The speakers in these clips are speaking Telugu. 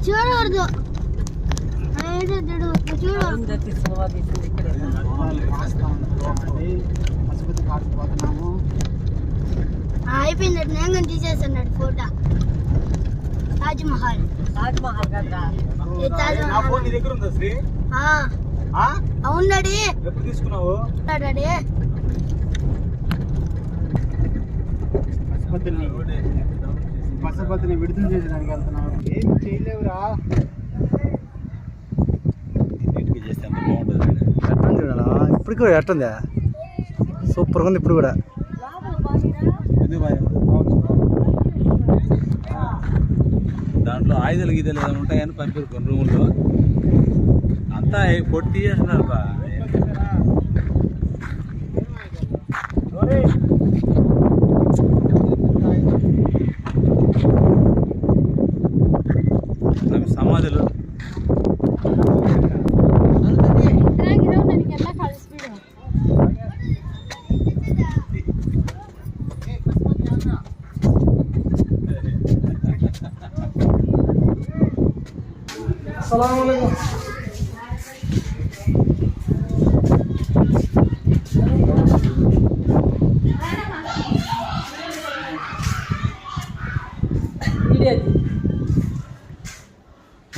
చూడకూడదు అయిపోయింది. నేను తీసేసాడు ఫోటో తాజ్ మహల్ కదా అవును డాడీ. ఎప్పుడు తీసుకున్నావు డాడీ? పశుపతిని విడుదల చేసడానికి వెళ్తున్నావు. ఏం చేయలేవురా. చూడాలా ఇప్పుడు కూడా ఎట్టుందా? సూపర్గా ఉంది ఇప్పుడు కూడా. దాంట్లో ఆయుధాలు గీతలు ఏదైనా ఉంటాయని పంపారు కొన్ని రూముల్లో. అంతా పొట్టి తీసేస్తున్నారు. సమాధులు అస్సలాముఅలైకుం.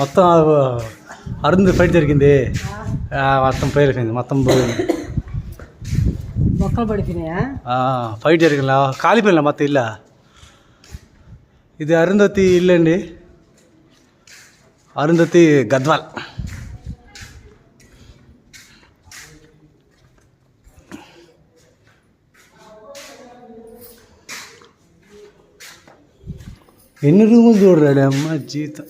మొత్తం అరుంది ఫైట్ జరిగింది. మొత్తం పోయింది, మొత్తం పోయింది. మొక్కలు పడిపోయినాయా? ఫైట్ జరిగిందా? కాలిపోయినా మొత్తం ఇల్లు. ఇది అరుంధతి ఇల్లు అండి. అరుంధతి గద్వాల్. ఎన్ని రూములు చూడరాడు అమ్మ జీతం.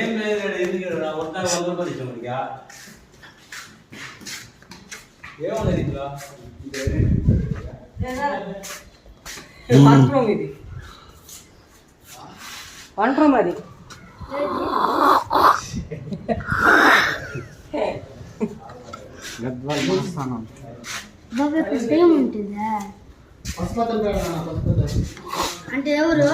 ఏం లేదు. ఏమన్నది ఇంట్లో? ఇది వంటరూమ్ అది. అంటే ఎవరు?